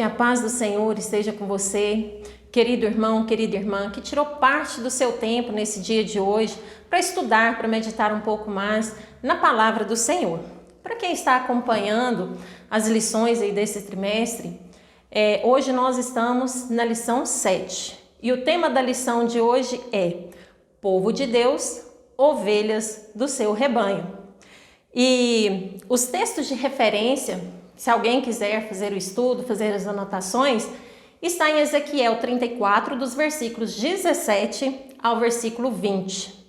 Que a paz do Senhor esteja com você, querido irmão, querida irmã, que tirou parte do seu tempo nesse dia de hoje para estudar, para meditar um pouco mais na palavra do Senhor. Para quem está acompanhando as lições aí desse trimestre, hoje nós estamos na lição 7 e o tema da lição de hoje é Povo de Deus, ovelhas do seu rebanho. E os textos de referência, se alguém quiser fazer o estudo, fazer as anotações, está em Ezequiel 34, dos versículos 17 ao versículo 20.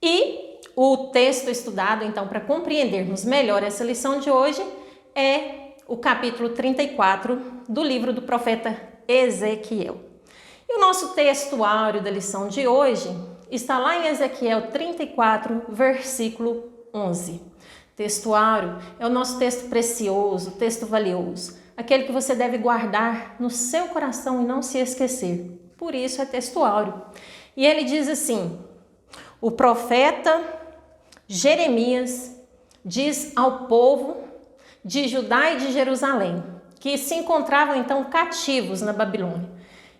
E o texto estudado, então, para compreendermos melhor essa lição de hoje, é o capítulo 34 do livro do profeta Ezequiel. E o nosso textuário da lição de hoje está lá em Ezequiel 34, versículo 11. Textuário é o nosso texto precioso, texto valioso, aquele que você deve guardar no seu coração e não se esquecer. Por isso é textuário. E ele diz assim: o profeta Jeremias diz ao povo de Judá e de Jerusalém, que se encontravam então cativos na Babilônia.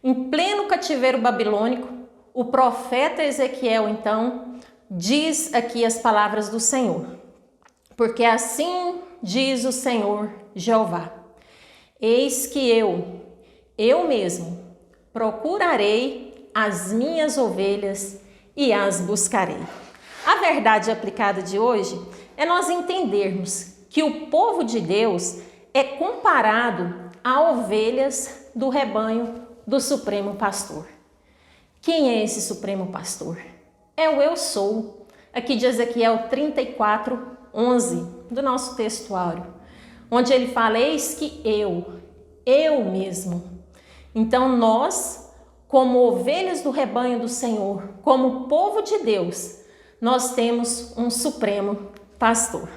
Em pleno cativeiro babilônico, o profeta Ezequiel então diz aqui as palavras do Senhor. Porque assim diz o Senhor Jeová: eis que eu mesmo, procurarei as minhas ovelhas e as buscarei. A verdade aplicada de hoje é nós entendermos que o povo de Deus é comparado a ovelhas do rebanho do Supremo Pastor. Quem é esse Supremo Pastor? É o Eu Sou, aqui de Ezequiel 34, 11 do nosso textuário, onde ele fala: eis que eu mesmo. Então nós, como ovelhas do rebanho do Senhor, como povo de Deus, nós temos um supremo pastor.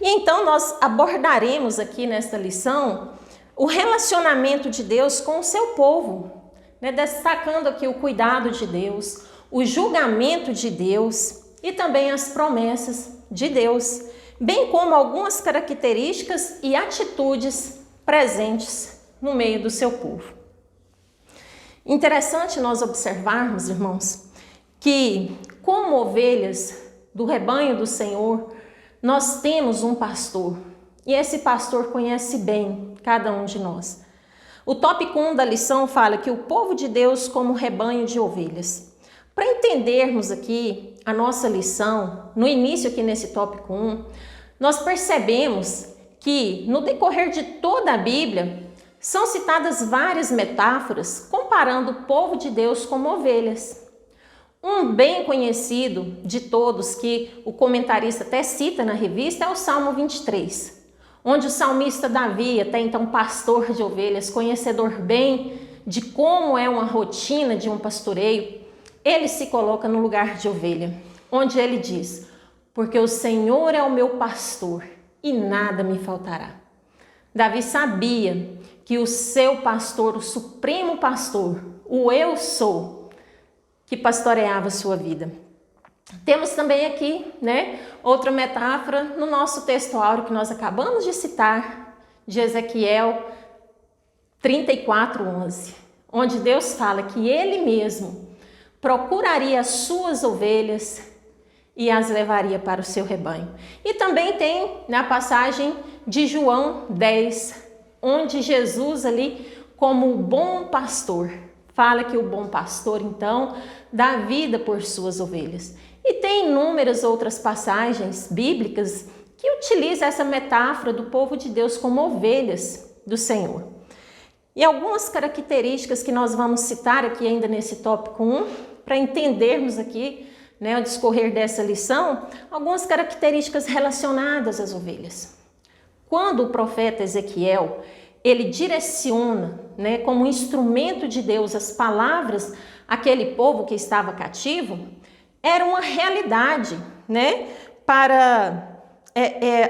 E então nós abordaremos aqui nesta lição o relacionamento de Deus com o seu povo, destacando aqui o cuidado de Deus, o julgamento de Deus e também as promessas de Deus, bem como algumas características e atitudes presentes no meio do seu povo. Interessante nós observarmos, irmãos, que como ovelhas do rebanho do Senhor, nós temos um pastor, e esse pastor conhece bem cada um de nós. O tópico 1 da lição fala que o povo de Deus como rebanho de ovelhas. Para entendermos aqui a nossa lição, no início aqui nesse tópico 1, nós percebemos que no decorrer de toda a Bíblia são citadas várias metáforas comparando o povo de Deus como ovelhas. Um bem conhecido de todos, que o comentarista até cita na revista, é o Salmo 23, onde o salmista Davi, até então pastor de ovelhas, conhecedor bem de como é uma rotina de um pastoreio, ele se coloca no lugar de ovelha, onde ele diz: porque o Senhor é o meu pastor e nada me faltará. Davi sabia que o seu pastor, o supremo pastor, o Eu Sou, que pastoreava a sua vida. Temos também aqui, outra metáfora no nosso textuário que nós acabamos de citar, de Ezequiel 34, 11, onde Deus fala que Ele mesmo procuraria as suas ovelhas e as levaria para o seu rebanho. E também tem na passagem de João 10, onde Jesus ali, como o bom pastor, fala que o bom pastor, então, dá vida por suas ovelhas. E tem inúmeras outras passagens bíblicas que utilizam essa metáfora do povo de Deus como ovelhas do Senhor. E algumas características que nós vamos citar aqui ainda nesse tópico 1, para entendermos aqui, ao discorrer dessa lição, algumas características relacionadas às ovelhas. Quando o profeta Ezequiel, ele direciona, como instrumento de Deus as palavras àquele povo que estava cativo, era uma realidade, para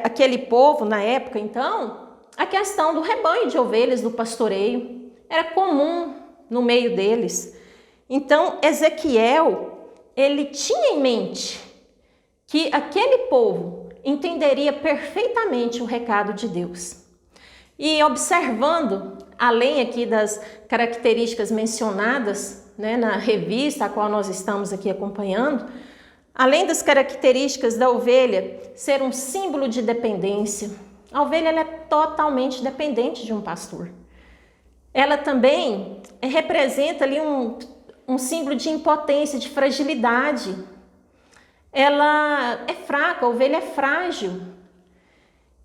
aquele povo na época, então, a questão do rebanho de ovelhas, do pastoreio, era comum no meio deles. Então, Ezequiel, ele tinha em mente que aquele povo entenderia perfeitamente o recado de Deus. E observando, além aqui das características mencionadas, né, na revista a qual nós estamos aqui acompanhando, além das características da ovelha ser um símbolo de dependência, a ovelha ela é totalmente dependente de um pastor. Ela também representa ali um símbolo de impotência, de fragilidade. Ela é fraca, a ovelha é frágil.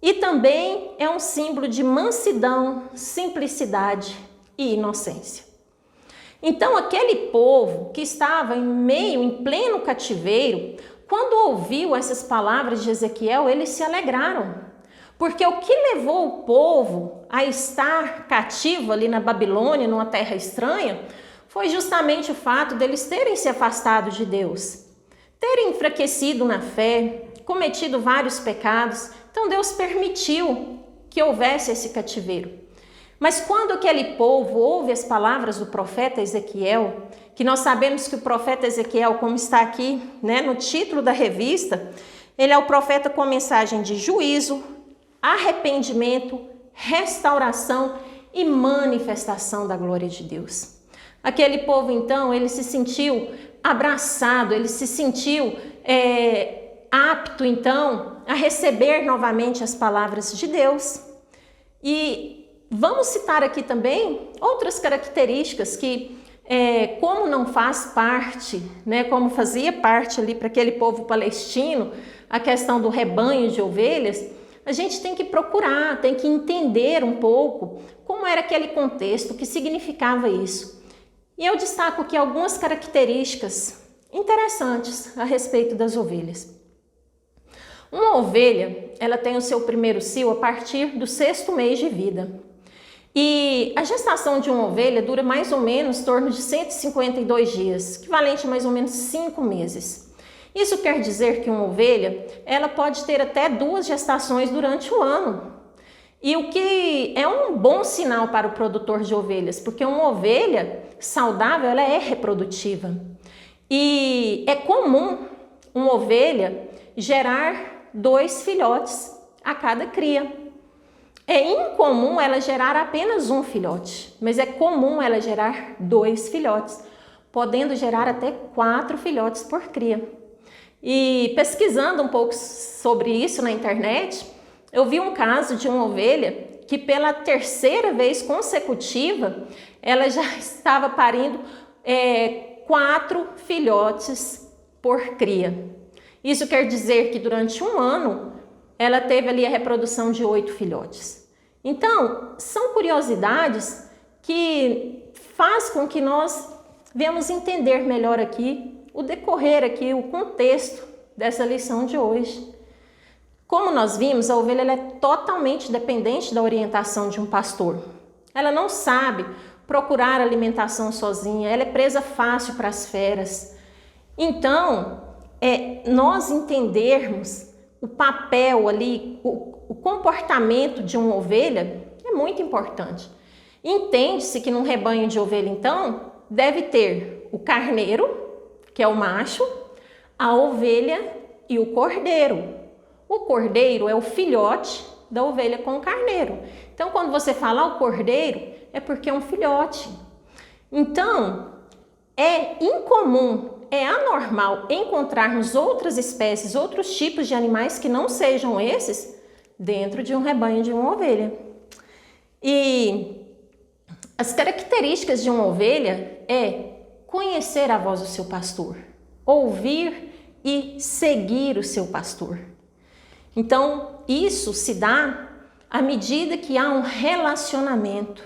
E também é um símbolo de mansidão, simplicidade e inocência. Então, aquele povo que estava em pleno cativeiro, quando ouviu essas palavras de Ezequiel, eles se alegraram. Porque o que levou o povo a estar cativo ali na Babilônia, numa terra estranha, foi justamente o fato deles terem se afastado de Deus, terem enfraquecido na fé, cometido vários pecados. Então Deus permitiu que houvesse esse cativeiro. Mas quando aquele povo ouve as palavras do profeta Ezequiel, que nós sabemos que o profeta Ezequiel, como está aqui, né, no título da revista, ele é o profeta com a mensagem de juízo, arrependimento, restauração e manifestação da glória de Deus. Aquele povo, então, ele se sentiu abraçado, ele se sentiu apto, então, a receber novamente as palavras de Deus. E vamos citar aqui também outras características que, como não faz parte, né, como fazia parte ali para aquele povo palestino, a questão do rebanho de ovelhas, a gente tem que procurar, tem que entender um pouco como era aquele contexto, o que significava isso. E eu destaco aqui algumas características interessantes a respeito das ovelhas. Uma ovelha, ela tem o seu primeiro cio a partir do 6º mês de vida. E a gestação de uma ovelha dura mais ou menos em torno de 152 dias, equivalente a mais ou menos 5 meses. Isso quer dizer que uma ovelha, ela pode ter até 2 gestações durante o ano. E o que é um bom sinal para o produtor de ovelhas, porque uma ovelha saudável, ela é reprodutiva. E é comum uma ovelha gerar 2 filhotes a cada cria. É incomum ela gerar apenas um filhote, mas é comum ela gerar 2 filhotes, podendo gerar até 4 filhotes por cria. E pesquisando um pouco sobre isso na internet, eu vi um caso de uma ovelha que pela 3ª vez consecutiva, ela já estava parindo 4 filhotes por cria. Isso quer dizer que durante um ano, ela teve ali a reprodução de 8 filhotes. Então, são curiosidades que faz com que nós venhamos entender melhor aqui, o decorrer aqui, o contexto dessa lição de hoje. Como nós vimos, a ovelha ela é totalmente dependente da orientação de um pastor. Ela não sabe procurar alimentação sozinha, ela é presa fácil para as feras. Então, nós entendermos o papel ali, o comportamento de uma ovelha é muito importante. Entende-se que num rebanho de ovelha, então, deve ter o carneiro, que é o macho, a ovelha e o cordeiro. O cordeiro é o filhote da ovelha com o carneiro. Então, quando você fala o cordeiro, é porque é um filhote. Então, é incomum, é anormal encontrarmos outras espécies, outros tipos de animais que não sejam esses dentro de um rebanho de uma ovelha. E as características de uma ovelha é conhecer a voz do seu pastor, ouvir e seguir o seu pastor. Então, isso se dá à medida que há um relacionamento.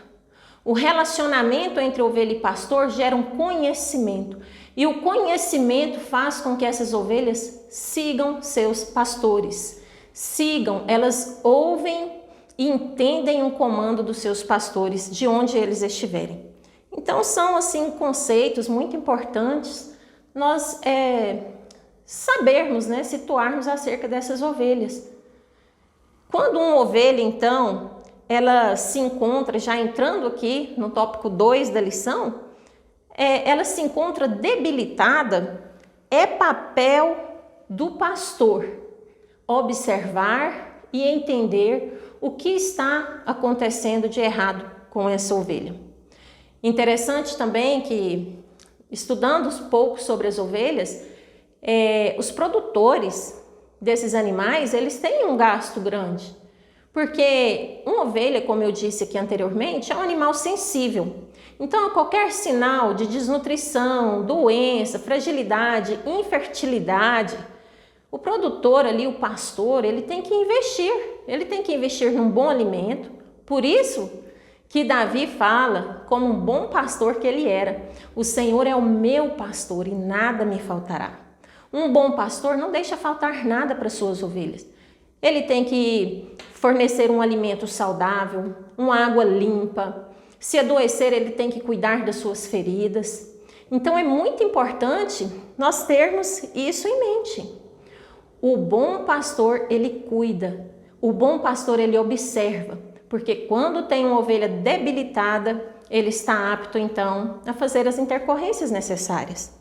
O relacionamento entre ovelha e pastor gera um conhecimento. E o conhecimento faz com que essas ovelhas sigam seus pastores. Sigam, elas ouvem e entendem o comando dos seus pastores, de onde eles estiverem. Então, são assim conceitos muito importantes nós sabermos, né, situarmos acerca dessas ovelhas. Quando uma ovelha, então, ela se encontra, já entrando aqui no tópico 2 da lição, ela se encontra debilitada, é papel do pastor observar e entender o que está acontecendo de errado com essa ovelha. Interessante também que, estudando um pouco sobre as ovelhas, os produtores desses animais, eles têm um gasto grande. Porque uma ovelha, como eu disse aqui anteriormente, é um animal sensível. Então, a qualquer sinal de desnutrição, doença, fragilidade, infertilidade, o produtor ali, o pastor, ele tem que investir num bom alimento. Por isso que Davi fala, como um bom pastor que ele era: o Senhor é o meu pastor e nada me faltará. Um bom pastor não deixa faltar nada para suas ovelhas. Ele tem que fornecer um alimento saudável, uma água limpa. Se adoecer, ele tem que cuidar das suas feridas. Então é muito importante nós termos isso em mente. O bom pastor, ele cuida. O bom pastor, ele observa. Porque quando tem uma ovelha debilitada, ele está apto então a fazer as intercorrências necessárias.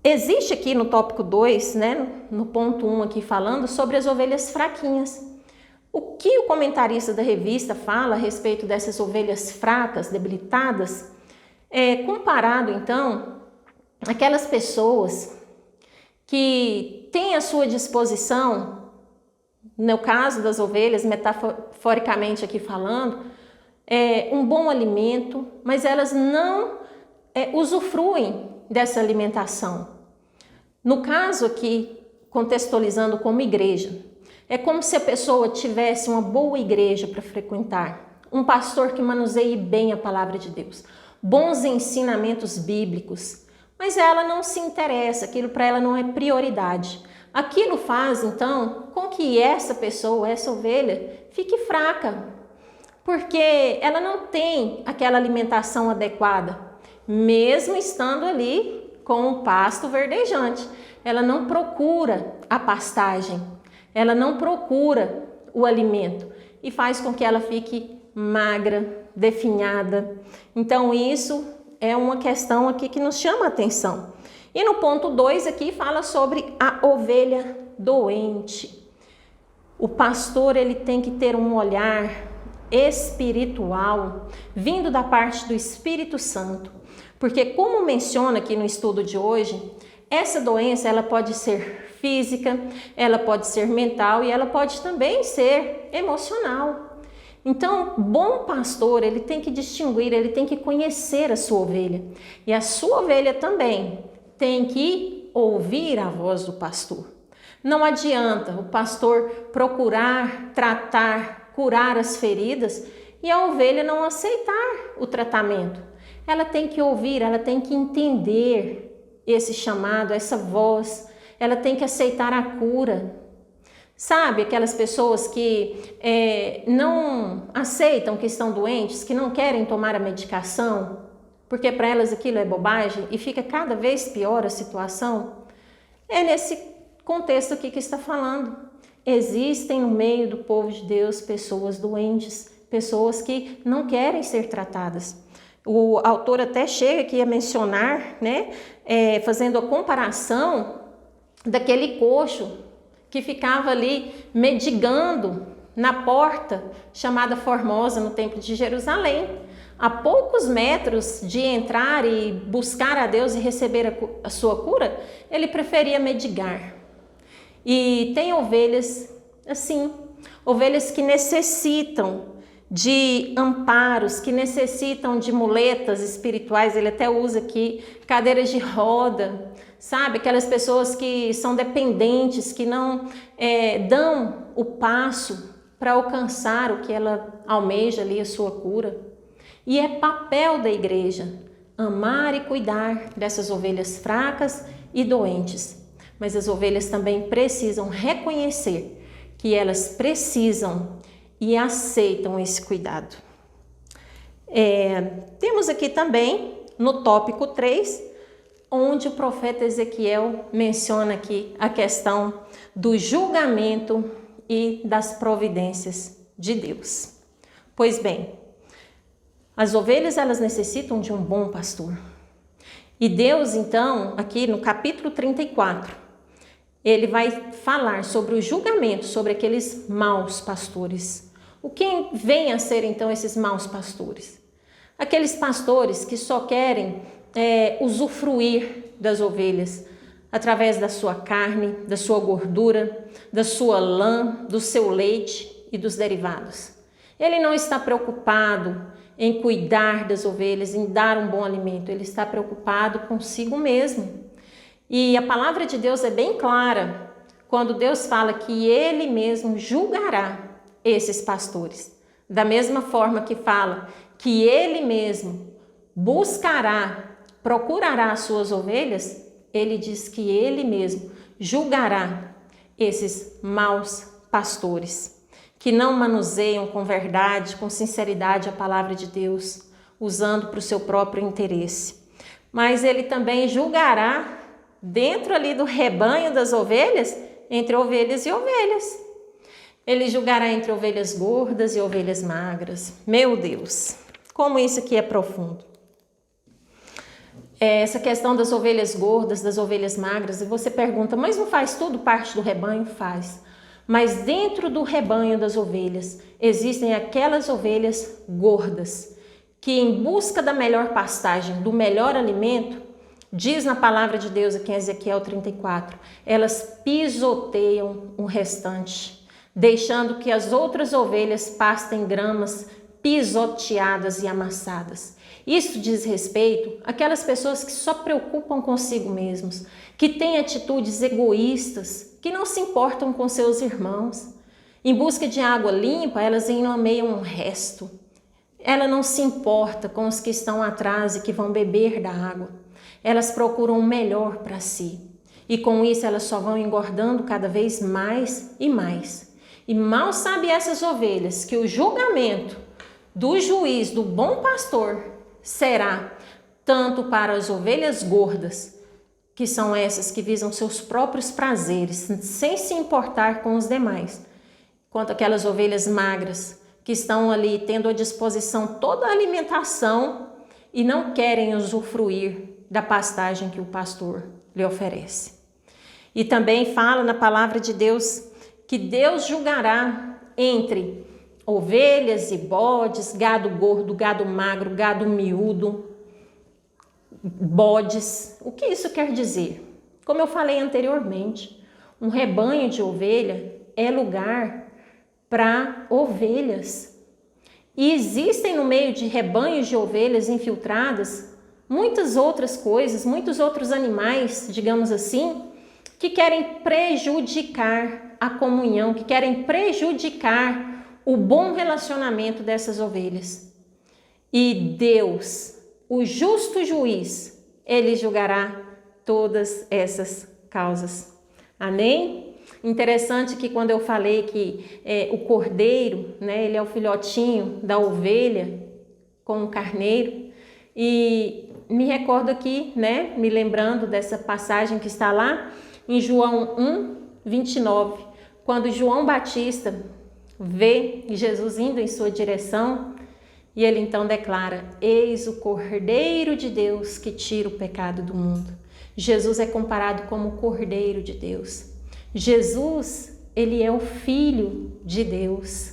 Existe aqui no tópico 2, no ponto 1 aqui, falando sobre as ovelhas fraquinhas. O que o comentarista da revista fala a respeito dessas ovelhas fracas, debilitadas, comparado então aquelas pessoas que têm à sua disposição, no caso das ovelhas, metaforicamente aqui falando, um bom alimento, mas elas não usufruem dessa alimentação. No caso aqui, contextualizando como igreja, é como se a pessoa tivesse uma boa igreja para frequentar, um pastor que manuseie bem a palavra de Deus, bons ensinamentos bíblicos, mas ela não se interessa, aquilo para ela não é prioridade. Aquilo faz, então, com que essa pessoa, essa ovelha, fique fraca, porque ela não tem aquela alimentação adequada, mesmo estando ali com o pasto verdejante. Ela não procura a pastagem, ela não procura o alimento e faz com que ela fique magra, definhada. Então isso é uma questão aqui que nos chama a atenção. E no ponto 2 aqui fala sobre a ovelha doente. O pastor, ele tem que ter um olhar espiritual vindo da parte do Espírito Santo. Porque, como menciona aqui no estudo de hoje, essa doença ela pode ser física, ela pode ser mental e ela pode também ser emocional. Então, bom pastor, ele tem que distinguir, ele tem que conhecer a sua ovelha. E a sua ovelha também tem que ouvir a voz do pastor. Não adianta o pastor procurar, tratar, curar as feridas e a ovelha não aceitar o tratamento. Ela tem que ouvir, ela tem que entender esse chamado, essa voz. Ela tem que aceitar a cura. Sabe, aquelas pessoas que não aceitam que estão doentes, que não querem tomar a medicação, porque para elas aquilo é bobagem e fica cada vez pior a situação? É nesse contexto aqui que está falando. Existem no meio do povo de Deus pessoas doentes, pessoas que não querem ser tratadas. O autor até chega aqui a mencionar, fazendo a comparação daquele coxo que ficava ali mendigando na porta chamada Formosa no Templo de Jerusalém. A poucos metros de entrar e buscar a Deus e receber a sua cura, ele preferia mendigar. E tem ovelhas assim, ovelhas que necessitam de amparos, que necessitam de muletas espirituais. Ele até usa aqui cadeiras de roda, sabe? Aquelas pessoas que são dependentes, que não dão o passo para alcançar o que ela almeja ali, a sua cura. E é papel da igreja amar e cuidar dessas ovelhas fracas e doentes. Mas as ovelhas também precisam reconhecer que elas precisam e aceitam esse cuidado. Temos aqui também, no tópico 3, onde o profeta Ezequiel menciona aqui a questão do julgamento e das providências de Deus. Pois bem, as ovelhas elas necessitam de um bom pastor. E Deus, então, aqui no capítulo 34, ele vai falar sobre o julgamento sobre aqueles maus pastores. O que vem a ser então esses maus pastores? Aqueles pastores que só querem usufruir das ovelhas através da sua carne, da sua gordura, da sua lã, do seu leite e dos derivados. Ele não está preocupado em cuidar das ovelhas, em dar um bom alimento. Ele está preocupado consigo mesmo. E a palavra de Deus é bem clara quando Deus fala que Ele mesmo julgará esses pastores. Da mesma forma que fala que Ele mesmo procurará as suas ovelhas, Ele diz que Ele mesmo julgará esses maus pastores, que não manuseiam com verdade, com sinceridade a palavra de Deus, usando para o seu próprio interesse. Mas Ele também julgará dentro ali do rebanho das ovelhas, entre ovelhas e ovelhas. Ele julgará entre ovelhas gordas e ovelhas magras. Meu Deus, como isso aqui é profundo. Essa questão das ovelhas gordas, das ovelhas magras, e você pergunta, mas não faz tudo parte do rebanho? Faz. Mas dentro do rebanho das ovelhas, existem aquelas ovelhas gordas, que em busca da melhor pastagem, do melhor alimento, diz na palavra de Deus aqui em Ezequiel 34, elas pisoteiam o restante, deixando que as outras ovelhas pastem gramas pisoteadas e amassadas. Isso diz respeito àquelas pessoas que só preocupam consigo mesmos, que têm atitudes egoístas, que não se importam com seus irmãos. Em busca de água limpa, elas enlameiam o resto. Ela não se importa com os que estão atrás e que vão beber da água. Elas procuram o melhor para si. E com isso elas só vão engordando cada vez mais e mais. E mal sabe essas ovelhas que o julgamento do juiz, do bom pastor, será tanto para as ovelhas gordas, que são essas que visam seus próprios prazeres, sem se importar com os demais, quanto aquelas ovelhas magras, que estão ali tendo à disposição toda a alimentação e não querem usufruir da pastagem que o pastor lhe oferece. E também fala na palavra de Deus que Deus julgará entre ovelhas e bodes, gado gordo, gado magro, gado miúdo, bodes. O que isso quer dizer? Como eu falei anteriormente, um rebanho de ovelha é lugar para ovelhas. E existem no meio de rebanhos de ovelhas infiltradas muitas outras coisas, muitos outros animais, digamos assim, que querem prejudicar a comunhão, que querem prejudicar o bom relacionamento dessas ovelhas. E Deus, o justo juiz, Ele julgará todas essas causas. Amém? Interessante que quando eu falei que o cordeiro, né, ele é o filhotinho da ovelha com o carneiro, e me recordo aqui, né, me lembrando dessa passagem que está lá em João 1:29, quando João Batista vê Jesus indo em sua direção, e ele então declara: eis o Cordeiro de Deus que tira o pecado do mundo. Jesus é comparado como o Cordeiro de Deus. Jesus, ele é o Filho de Deus,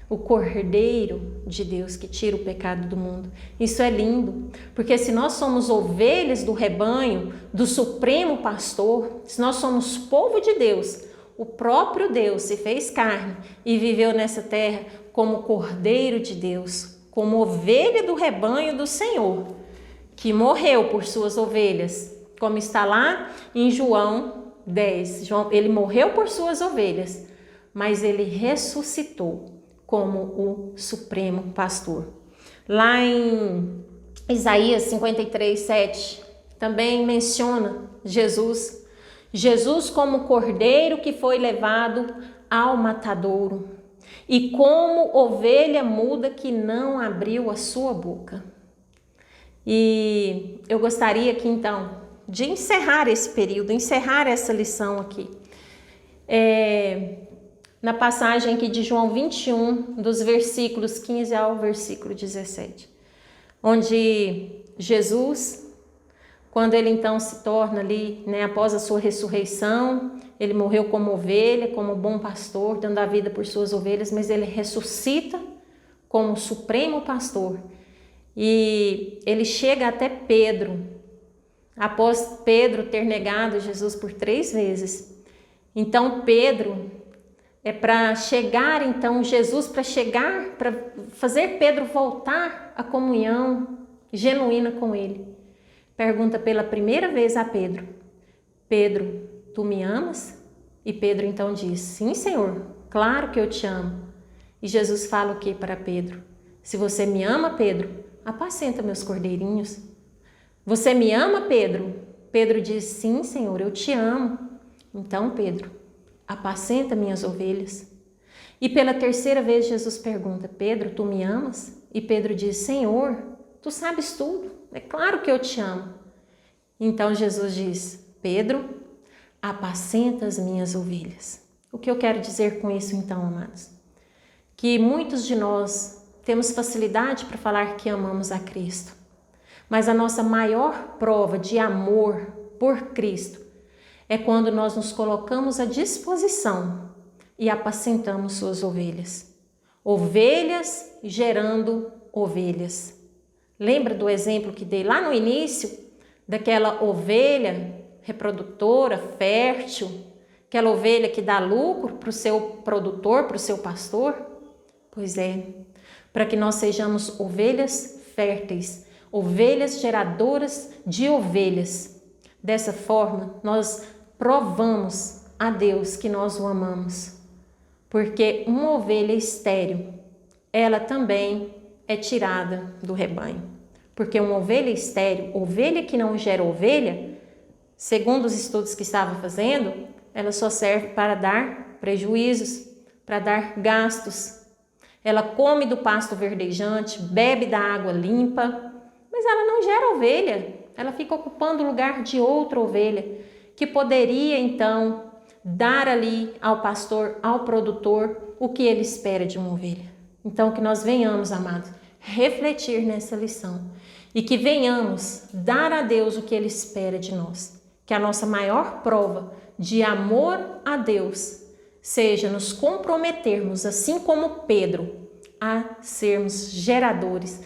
o Cordeiro de Deus que tira o pecado do mundo. Isso é lindo, porque se nós somos ovelhas do rebanho do Supremo Pastor, se nós somos povo de Deus, o próprio Deus se fez carne e viveu nessa terra como Cordeiro de Deus, como ovelha do rebanho do Senhor, que morreu por suas ovelhas, como está lá em João 10. Ele morreu por suas ovelhas, mas ele ressuscitou como o Supremo Pastor. Lá em Isaías 53:7 também menciona Jesus como cordeiro que foi levado ao matadouro e como ovelha muda que não abriu a sua boca. E eu gostaria aqui então de encerrar esse período, encerrar essa lição aqui. Na passagem aqui de João 21, dos versículos 15 ao versículo 17, onde Jesus quando ele então se torna ali, né, após a sua ressurreição, ele morreu como ovelha, como bom pastor, dando a vida por suas ovelhas, mas ele ressuscita como supremo pastor. E ele chega até Pedro, após Pedro ter negado Jesus por 3 vezes. Então Pedro, para fazer Pedro voltar à comunhão genuína com ele, pergunta pela primeira vez a Pedro: Pedro, tu me amas? E Pedro então diz: sim, Senhor, claro que eu te amo. E Jesus fala o que para Pedro? Se você me ama, Pedro, apacenta meus cordeirinhos. Você me ama, Pedro? Pedro diz: sim, Senhor, eu te amo. Então, Pedro, apacenta minhas ovelhas. E pela 3ª vez Jesus pergunta: Pedro, tu me amas? E Pedro diz: Senhor, tu sabes tudo, é claro que eu te amo. Então Jesus diz: Pedro, apacenta as minhas ovelhas. O que eu quero dizer com isso então, amados? Que muitos de nós temos facilidade para falar que amamos a Cristo, mas a nossa maior prova de amor por Cristo é quando nós nos colocamos à disposição e apacentamos suas ovelhas. Ovelhas gerando ovelhas. Lembra do exemplo que dei lá no início, daquela ovelha reprodutora, fértil, aquela ovelha que dá lucro para o seu produtor, para o seu pastor? Pois é, para que nós sejamos ovelhas férteis, ovelhas geradoras de ovelhas. Dessa forma, nós provamos a Deus que nós o amamos, porque uma ovelha estéril, ela também é tirada do rebanho, porque uma ovelha estéril, ovelha que não gera ovelha, segundo os estudos que estava fazendo, ela só serve para dar prejuízos, para dar gastos. Ela come do pasto verdejante, bebe da água limpa, mas ela não gera ovelha, ela fica ocupando o lugar de outra ovelha, que poderia então dar ali ao pastor, ao produtor, o que ele espera de uma ovelha. Então que nós venhamos, amados, refletir nessa lição e que venhamos dar a Deus o que ele espera de nós. Que a nossa maior prova de amor a Deus seja nos comprometermos, assim como Pedro, a sermos geradoras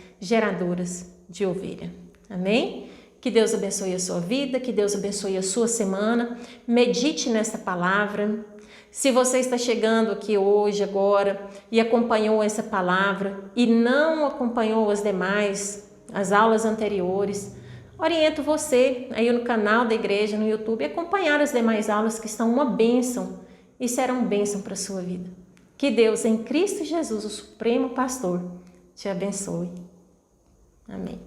de ovelha. Amém? Que Deus abençoe a sua vida, que Deus abençoe a sua semana. Medite nessa palavra. Se você está chegando aqui hoje, agora, e acompanhou essa palavra e não acompanhou as demais, as aulas anteriores, oriento você aí no canal da igreja, no YouTube, a acompanhar as demais aulas que estão uma bênção e serão bênção para a sua vida. Que Deus, em Cristo Jesus, o Supremo Pastor, te abençoe. Amém.